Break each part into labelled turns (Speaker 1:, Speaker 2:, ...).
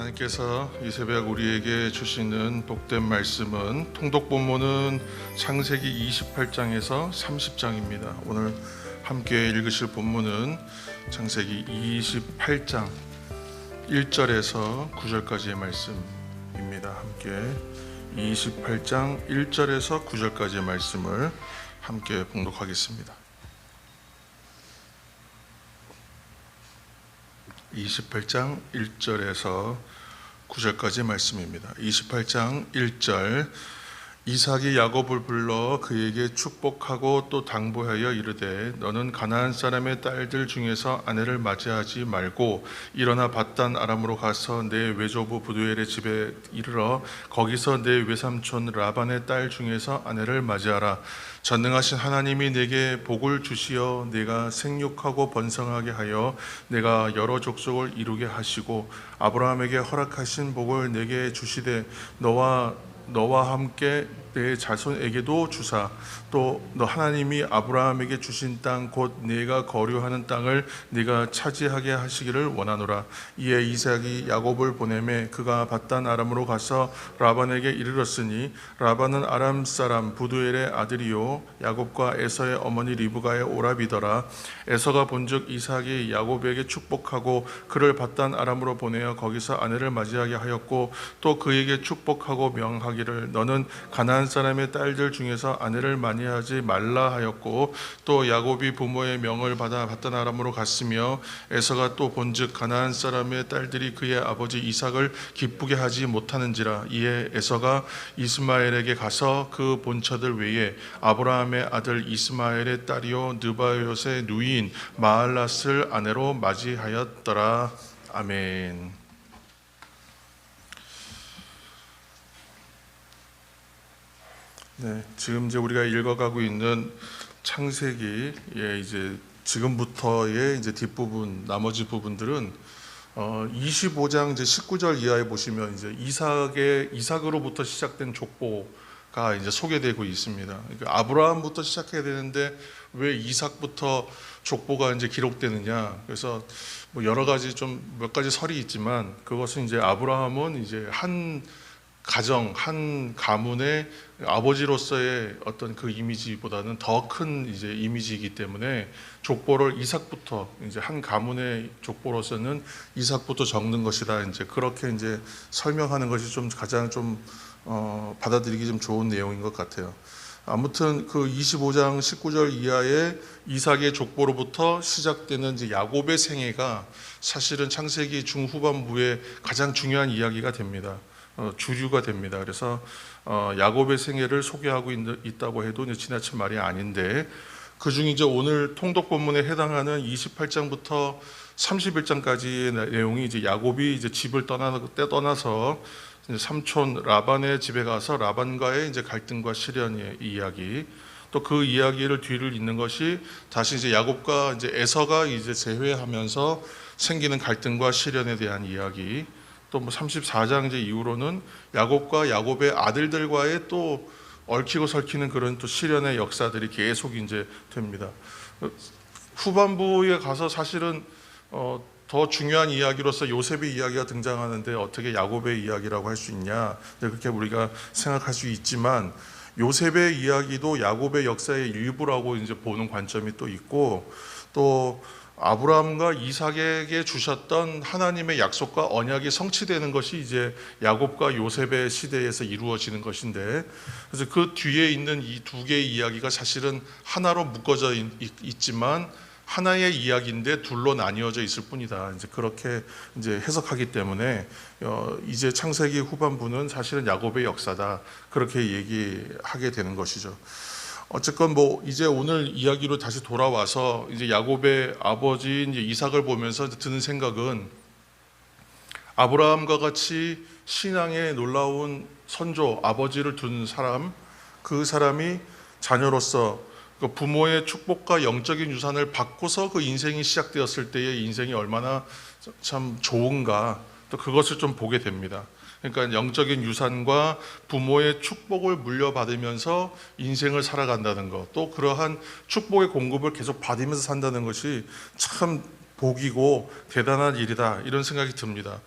Speaker 1: 하나님께서 이 새벽 우리에게 주시는 복된 말씀은 통독 본문은 창세기 28장에서 30장입니다. 오늘 함께 읽으실 본문은 창세기 28장 1절에서 9절까지의 말씀입니다. 함께 28장 1절에서 9절까지의 말씀을 함께 봉독하겠습니다. 28장 1절에서 9절까지 말씀입니다. 28장 1절 이삭이 야곱을 불러 그에게 축복하고 또 당부하여 이르되 너는 가나안 사람의 딸들 중에서 아내를 맞이하지 말고 일어나 밧단 아람으로 가서 내 외조부 부두엘의 집에 이르러 거기서 내 외삼촌 라반의 딸 중에서 아내를 맞이하라. 전능하신 하나님이 내게 복을 주시어 내가 생육하고 번성하게 하여 내가 여러 족속을 이루게 하시고 아브라함에게 허락하신 복을 내게 주시되 너와 함께 내 자손에게도 주사 또 너 하나님이 아브라함에게 주신 땅 곧 네가 거류하는 땅을 네가 차지하게 하시기를 원하노라. 이에 이삭이 야곱을 보내매 그가 밧단 아람으로 가서 라반에게 이르렀으니 라반은 아람 사람 부두엘의 아들이요 야곱과 에서의 어머니 리브가의 오라비더라. 에서가 본즉 이삭이 야곱에게 축복하고 그를 밧단 아람으로 보내어 거기서 아내를 맞이하게 하였고 또 그에게 축복하고 명하기를 너는 가나안 사람의 딸들 중에서 아내를 많이하지 말라 하였고 또 야곱이 부모의 명을 받아 밧단 아람으로 갔으며 에서가 또 본즉 가나안 사람의 딸들이 그의 아버지 이삭을 기쁘게 하지 못하는지라. 이에 에서가 이스마엘에게 가서 그 본처들 외에 아브라함의 아들 이스마엘의 딸이요 느바요의 누이인 마알랏을 아내로 맞이하였더라. 아멘. 네, 지금 이제 우리가 읽어가고 있는 창세기의 이제 지금부터의 이제 뒷부분, 나머지 부분들은 25장 이제 19절 이하에 보시면 이제 이삭으로부터 시작된 족보가 이제 소개되고 있습니다. 그러니까 아브라함부터 시작해야 되는데 왜 이삭부터 족보가 이제 기록되느냐? 그래서 뭐 여러 가지 좀 몇 가지 설이 있지만 그것은 이제 아브라함은 이제 한 가정, 한 가문의 아버지로서의 어떤 그 이미지보다는 더 큰 이제 이미지이기 때문에 족보를 이삭부터 이제 한 가문의 족보로서는 이삭부터 적는 것이다. 이제 그렇게 이제 설명하는 것이 좀 가장 좀 받아들이기 좀 좋은 내용인 것 같아요. 아무튼 그 25장 19절 이하의 이삭의 족보로부터 시작되는 이제 야곱의 생애가 사실은 창세기 중후반부에 가장 중요한 이야기가 됩니다. 주류가 됩니다. 그래서 야곱의 생애를 소개하고 있다고 해도 지나친 말이 아닌데 그중 이제 오늘 통독 본문에 해당하는 28장부터 31장까지의 내용이 이제 야곱이 이제 집을 떠나서 이제 삼촌 라반의 집에 가서 라반과의 이제 갈등과 시련의 이야기, 또 그 이야기를 뒤를 잇는 것이 다시 이제 야곱과 이제 에서가 이제 재회하면서 생기는 갈등과 시련에 대한 이야기. 또 뭐 34장 이제 이후로는 야곱과 야곱의 아들들과의 또 얽히고 설키는 그런 또 시련의 역사들이 계속 이제 됩니다. 후반부에 가서 사실은 더 중요한 이야기로서 요셉의 이야기가 등장하는데 어떻게 야곱의 이야기라고 할 수 있냐? 그렇게 우리가 생각할 수 있지만 요셉의 이야기도 야곱의 역사의 일부라고 이제 보는 관점이 또 있고 또 아브라함과 이삭에게 주셨던 하나님의 약속과 언약이 성취되는 것이 이제 야곱과 요셉의 시대에서 이루어지는 것인데 그래서 그 뒤에 있는 이 두 개의 이야기가 사실은 하나로 묶어져 있지만 하나의 이야기인데 둘로 나뉘어져 있을 뿐이다. 이제 그렇게 이제 해석하기 때문에 이제 창세기 후반부는 사실은 야곱의 역사다. 그렇게 얘기하게 되는 것이죠. 어쨌건 뭐 이제 오늘 이야기로 다시 돌아와서 이제 야곱의 아버지인 이제 이삭을 보면서 드는 생각은 아브라함과 같이 신앙의 놀라운 선조 아버지를 둔 사람, 그 사람이 자녀로서 그 부모의 축복과 영적인 유산을 받고서 그 인생이 시작되었을 때의 인생이 얼마나 참 좋은가, 또 그것을 좀 보게 됩니다. 그러니까 영적인 유산과 부모의 축복을 물려받으면서 인생을 살아간다는 것, 또 그러한 축복의 공급을 계속 받으면서 산다는 것이 참 복이고 대단한 일이다, 이런 생각이 듭니다.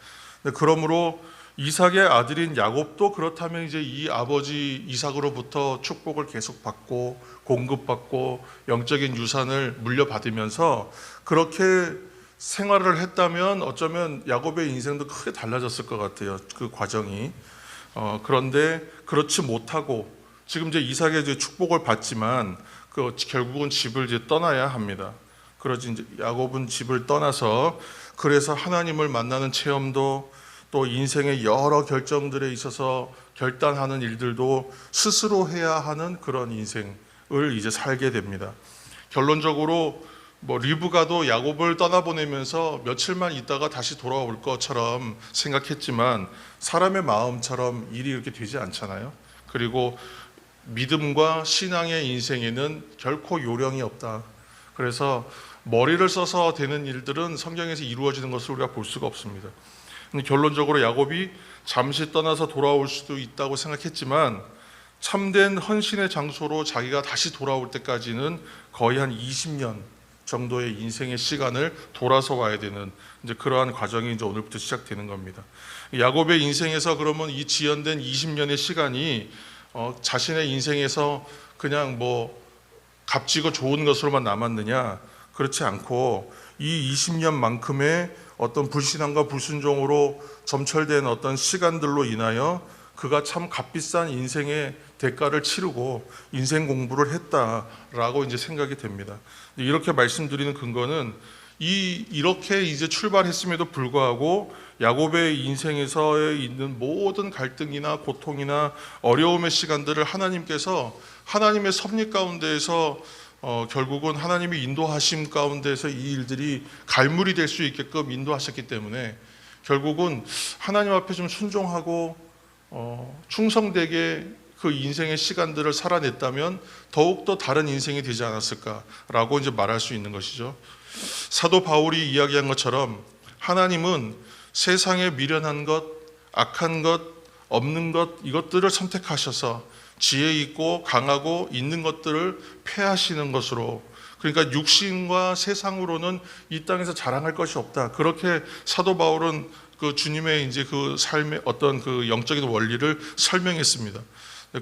Speaker 1: 그러므로 이삭의 아들인 야곱도 그렇다면 이제 이 아버지 이삭으로부터 축복을 계속 받고 공급받고 영적인 유산을 물려받으면서 그렇게 생활을 했다면 어쩌면 야곱의 인생도 크게 달라졌을 것 같아요. 그 과정이. 그런데 그렇지 못하고 지금 이제 이삭의 이제 축복을 받지만 결국은 집을 이제 떠나야 합니다. 그러지 이제 야곱은 집을 떠나서 그래서 하나님을 만나는 체험도 또 인생의 여러 결정들에 있어서 결단하는 일들도 스스로 해야 하는 그런 인생을 이제 살게 됩니다. 결론적으로 리브가도 야곱을 떠나보내면서 며칠만 있다가 다시 돌아올 것처럼 생각했지만 사람의 마음처럼 일이 이렇게 되지 않잖아요. 그리고 믿음과 신앙의 인생에는 결코 요령이 없다. 그래서 머리를 써서 되는 일들은 성경에서 이루어지는 것을 우리가 볼 수가 없습니다. 근데 결론적으로 야곱이 잠시 떠나서 돌아올 수도 있다고 생각했지만 참된 헌신의 장소로 자기가 다시 돌아올 때까지는 거의 한 20년 정도의 인생의 시간을 돌아서 와야 되는 이제 그러한 과정이 이제 오늘부터 시작되는 겁니다. 야곱의 인생에서 그러면 이 지연된 20년의 시간이 자신의 인생에서 그냥 값지고 좋은 것으로만 남았느냐? 그렇지 않고 이 20년만큼의 어떤 불신앙과 불순종으로 점철된 어떤 시간들로 인하여 그가 참 값비싼 인생의 대가를 치르고 인생 공부를 했다라고 이제 생각이 됩니다. 이렇게 말씀드리는 근거는 이렇게 이제 출발했음에도 불구하고 야곱의 인생에서 있는 모든 갈등이나 고통이나 어려움의 시간들을 하나님께서 하나님의 섭리 가운데에서 결국은 하나님의 인도하심 가운데서 이 일들이 갈물이 될 수 있게끔 인도하셨기 때문에 결국은 하나님 앞에 좀 순종하고 충성되게 그 인생의 시간들을 살아냈다면 더욱더 다른 인생이 되지 않았을까라고 이제 말할 수 있는 것이죠. 사도 바울이 이야기한 것처럼 하나님은 세상에 미련한 것, 악한 것, 없는 것 이것들을 선택하셔서 지혜 있고 강하고 있는 것들을 폐하시는 것으로, 그러니까 육신과 세상으로는 이 땅에서 자랑할 것이 없다. 그렇게 사도 바울은 그 주님의 이제 그 삶의 어떤 그 영적인 원리를 설명했습니다.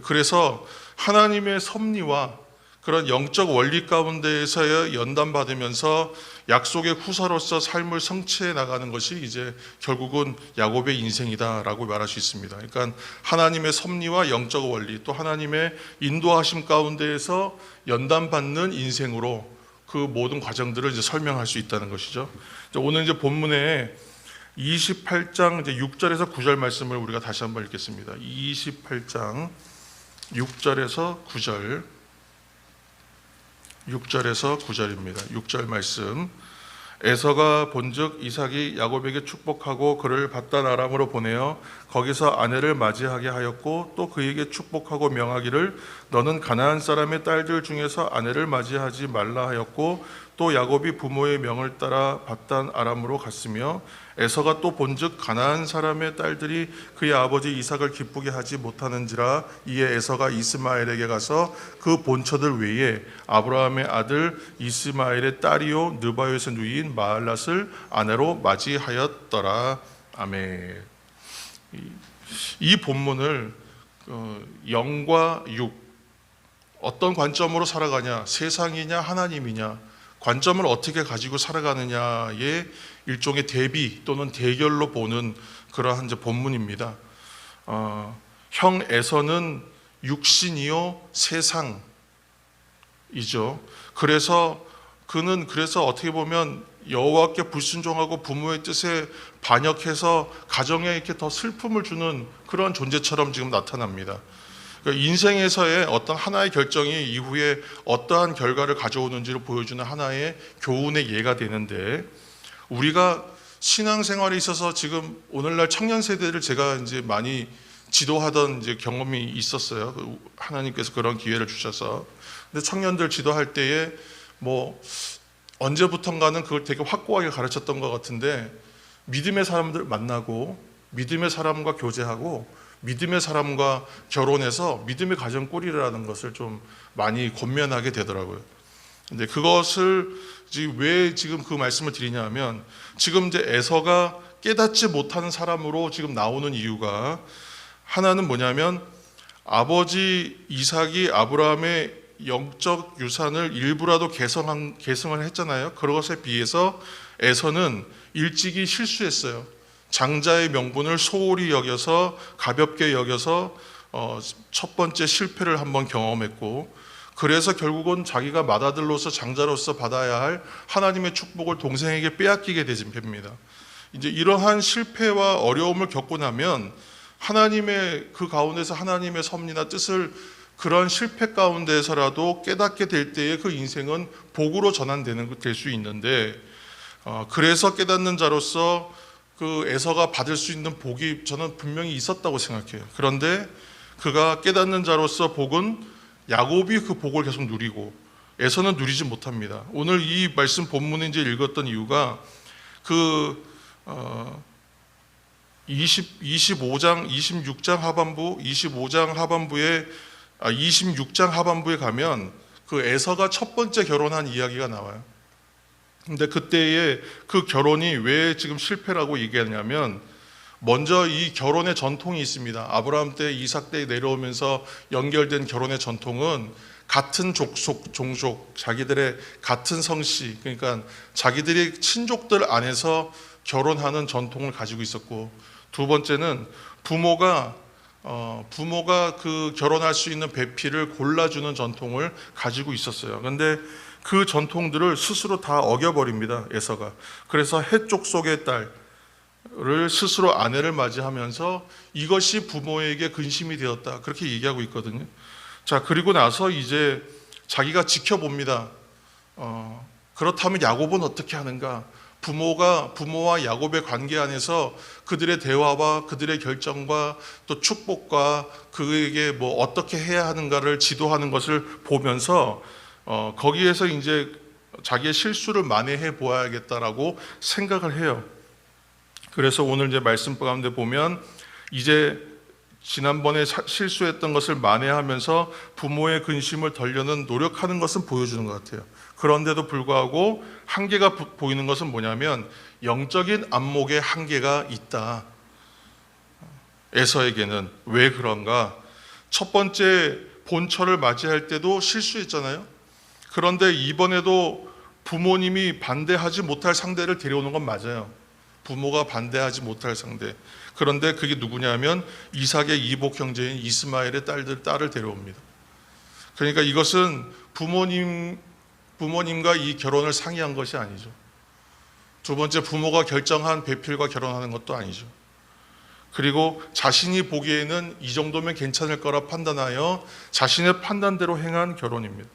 Speaker 1: 그래서 하나님의 섭리와 그런 영적 원리 가운데에서 연단받으면서 약속의 후사로서 삶을 성취해 나가는 것이 이제 결국은 야곱의 인생이다라고 말할 수 있습니다. 그러니까 하나님의 섭리와 영적 원리 또 하나님의 인도하심 가운데에서 연단받는 인생으로 그 모든 과정들을 이제 설명할 수 있다는 것이죠. 오늘 이제 본문에 28장 이제 6절에서 9절 말씀을 우리가 다시 한번 읽겠습니다. 28장 6절에서 9절. 6절에서 9절입니다. 6절 말씀. 에서가 본즉 이삭이 야곱에게 축복하고 그를 밧단 아람으로 보내어 거기서 아내를 맞이하게 하였고 또 그에게 축복하고 명하기를 너는 가나안 사람의 딸들 중에서 아내를 맞이하지 말라 하였고 또 야곱이 부모의 명을 따라 밧단 아람으로 갔으며 에서가 또 본즉 가나안 사람의 딸들이 그의 아버지 이삭을 기쁘게 하지 못하는지라 이에 에서가 이스마엘에게 가서 그 본처들 외에 아브라함의 아들 이스마엘의 딸이요 느바요에서 누이인 마할랏을 아내로 맞이하였더라. 아멘. 이 본문을 영과 육 어떤 관점으로 살아가냐, 세상이냐 하나님이냐 관점을 어떻게 가지고 살아가느냐의 일종의 대비 또는 대결로 보는 그러한 이제 본문입니다. 형 에서는 육신이요 세상이죠. 그래서 그는 어떻게 보면 여호와께 불순종하고 부모의 뜻에 반역해서 가정에 이렇게 더 슬픔을 주는 그런 존재처럼 지금 나타납니다. 인생에서의 어떤 하나의 결정이 이후에 어떠한 결과를 가져오는지를 보여주는 하나의 교훈의 예가 되는데, 우리가 신앙생활에 있어서 지금 오늘날 청년 세대를 제가 이제 많이 지도하던 이제 경험이 있었어요. 하나님께서 그런 기회를 주셔서. 근데 청년들 지도할 때에 언제부턴가는 그걸 되게 확고하게 가르쳤던 것 같은데, 믿음의 사람들 만나고 믿음의 사람과 교제하고 믿음의 사람과 결혼해서 믿음의 가정 꾸리라는 것을 좀 많이 권면하게 되더라고요. 근데 그것을 왜 지금 그 말씀을 드리냐 하면, 지금 이제 에서가 깨닫지 못하는 사람으로 지금 나오는 이유가, 하나는 뭐냐면 아버지 이삭이 아브라함의 영적 유산을 일부라도 계승을 했잖아요. 그것에 비해서 에서는 일찍이 실수했어요. 장자의 명분을 소홀히 여겨서, 가볍게 여겨서 첫 번째 실패를 한번 경험했고, 그래서 결국은 자기가 맏아들로서 장자로서 받아야 할 하나님의 축복을 동생에게 빼앗기게 됩니다. 이제 이러한 실패와 어려움을 겪고 나면 하나님의 그 가운데서 하나님의 섭리나 뜻을 그런 실패 가운데서라도 깨닫게 될 때에 그 인생은 복으로 전환되는 될 수 있는데, 그래서 깨닫는 자로서 그 에서가 받을 수 있는 복이 저는 분명히 있었다고 생각해요. 그런데 그가 깨닫는 자로서 복은 야곱이 그 복을 계속 누리고 에서는 누리지 못합니다. 오늘 이 말씀 본문을 이제 읽었던 이유가 그 26장 하반부에 가면 그 에서가 첫 번째 결혼한 이야기가 나와요. 근데 그때의 그 결혼이 왜 지금 실패라고 얘기하냐면, 먼저 이 결혼의 전통이 있습니다. 아브라함 때, 이삭 때 내려오면서 연결된 결혼의 전통은 같은 종족, 자기들의 같은 성씨, 그러니까 자기들의 친족들 안에서 결혼하는 전통을 가지고 있었고, 두 번째는 부모가 그 결혼할 수 있는 배필을 골라주는 전통을 가지고 있었어요. 그런데 그 전통들을 스스로 다 어겨버립니다, 에서가. 그래서 헷 족속의 딸을 스스로 아내를 맞이하면서 이것이 부모에게 근심이 되었다, 그렇게 얘기하고 있거든요. 자, 그리고 나서 이제 자기가 지켜봅니다. 그렇다면 야곱은 어떻게 하는가? 부모와 야곱의 관계 안에서 그들의 대화와 그들의 결정과 또 축복과 그에게 뭐 어떻게 해야 하는가를 지도하는 것을 보면서 거기에서 이제 자기의 실수를 만회해 보아야겠다라고 생각을 해요. 그래서 오늘 이제 말씀 가운데 보면 이제 지난번에 실수했던 것을 만회하면서 부모의 근심을 덜려는 노력하는 것은 보여주는 것 같아요. 그런데도 불구하고 한계가 보이는 것은 뭐냐면 영적인 안목에 한계가 있다. 에서에게는. 왜 그런가? 첫 번째 본처를 맞이할 때도 실수했잖아요. 그런데 이번에도 부모님이 반대하지 못할 상대를 데려오는 건 맞아요. 부모가 반대하지 못할 상대. 그런데 그게 누구냐면 이삭의 이복 형제인 이스마엘의 딸을 데려옵니다. 그러니까 이것은 부모님과 이 결혼을 상의한 것이 아니죠. 두 번째, 부모가 결정한 배필과 결혼하는 것도 아니죠. 그리고 자신이 보기에는 이 정도면 괜찮을 거라 판단하여 자신의 판단대로 행한 결혼입니다.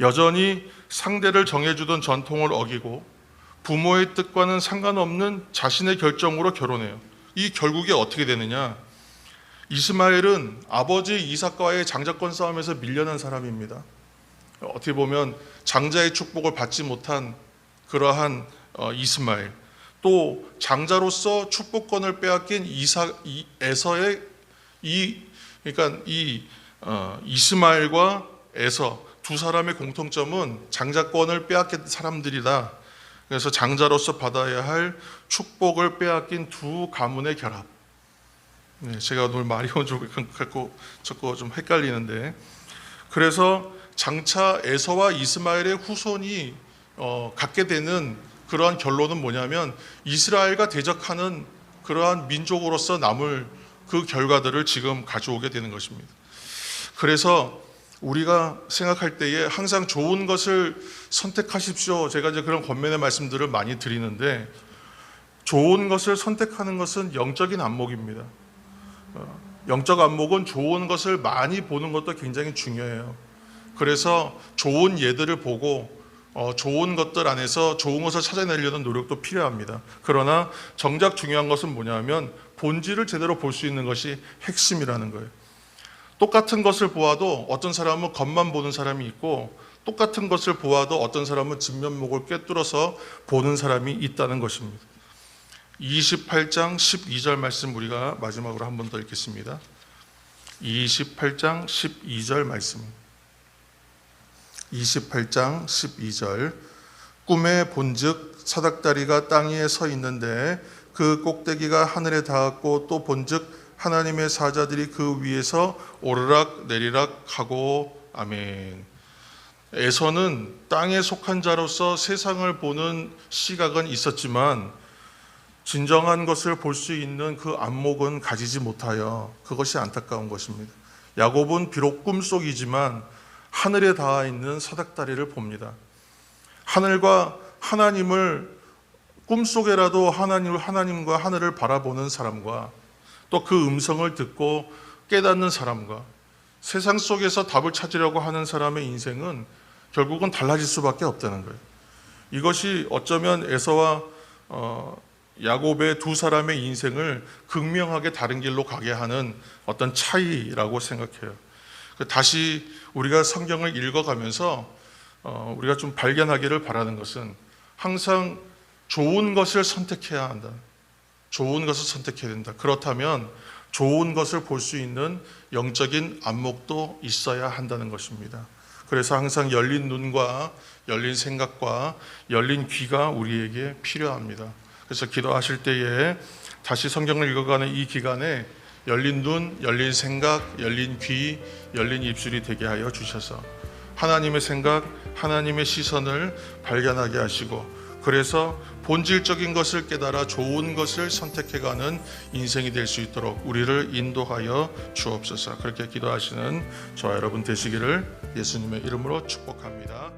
Speaker 1: 여전히 상대를 정해주던 전통을 어기고 부모의 뜻과는 상관없는 자신의 결정으로 결혼해요. 이 결국에 어떻게 되느냐? 이스마엘은 아버지 이삭과의 장자권 싸움에서 밀려난 사람입니다. 어떻게 보면 장자의 축복을 받지 못한 그러한 이스마엘, 또 장자로서 축복권을 빼앗긴 에서의 그러니까 이스마엘과 에서 두 사람의 공통점은 장자권을 빼앗긴 사람들이다. 그래서 장자로서 받아야 할 축복을 빼앗긴 두 가문의 결합. 네, 제가 오늘 말이 갖고 좀 헷갈리는데, 그래서 장차 에서와 이스마엘의 후손이 갖게 되는 그러한 결론은 뭐냐면 이스라엘과 대적하는 그러한 민족으로서 남을 그 결과들을 지금 가져오게 되는 것입니다. 그래서 우리가 생각할 때에 항상 좋은 것을 선택하십시오. 제가 이제 그런 권면의 말씀들을 많이 드리는데, 좋은 것을 선택하는 것은 영적인 안목입니다. 영적 안목은 좋은 것을 많이 보는 것도 굉장히 중요해요. 그래서 좋은 예들을 보고 좋은 것들 안에서 좋은 것을 찾아내려는 노력도 필요합니다. 그러나 정작 중요한 것은 뭐냐면 본질을 제대로 볼 수 있는 것이 핵심이라는 거예요. 똑같은 것을 보아도 어떤 사람은 겉만 보는 사람이 있고, 똑같은 것을 보아도 어떤 사람은 진면목을 꿰뚫어서 보는 사람이 있다는 것입니다. 28장 12절 말씀 우리가 마지막으로 한 번 더 읽겠습니다. 28장 12절 말씀. 28장 12절 꿈에 본즉 사닥다리가 땅 위에 서 있는데 그 꼭대기가 하늘에 닿았고 또 본즉 하나님의 사자들이 그 위에서 오르락 내리락 하고 아멘. 에서는 땅에 속한 자로서 세상을 보는 시각은 있었지만 진정한 것을 볼 수 있는 그 안목은 가지지 못하여 그것이 안타까운 것입니다. 야곱은 비록 꿈속이지만 하늘에 닿아 있는 사닥다리를 봅니다. 하늘과 하나님을 꿈속에라도 하나님과 하늘을 바라보는 사람과 또 그 음성을 듣고 깨닫는 사람과 세상 속에서 답을 찾으려고 하는 사람의 인생은 결국은 달라질 수밖에 없다는 거예요. 이것이 어쩌면 에서와 야곱의 두 사람의 인생을 극명하게 다른 길로 가게 하는 어떤 차이라고 생각해요. 다시 우리가 성경을 읽어가면서 우리가 좀 발견하기를 바라는 것은 항상 좋은 것을 선택해야 한다. 좋은 것을 선택해야 된다. 그렇다면 좋은 것을 볼 수 있는 영적인 안목도 있어야 한다는 것입니다. 그래서 항상 열린 눈과 열린 생각과 열린 귀가 우리에게 필요합니다. 그래서 기도하실 때에 다시 성경을 읽어가는 이 기간에 열린 눈, 열린 생각, 열린 귀, 열린 입술이 되게 하여 주셔서 하나님의 생각, 하나님의 시선을 발견하게 하시고 그래서 본질적인 것을 깨달아 좋은 것을 선택해가는 인생이 될 수 있도록 우리를 인도하여 주옵소서. 그렇게 기도하시는 저와 여러분 되시기를 예수님의 이름으로 축복합니다.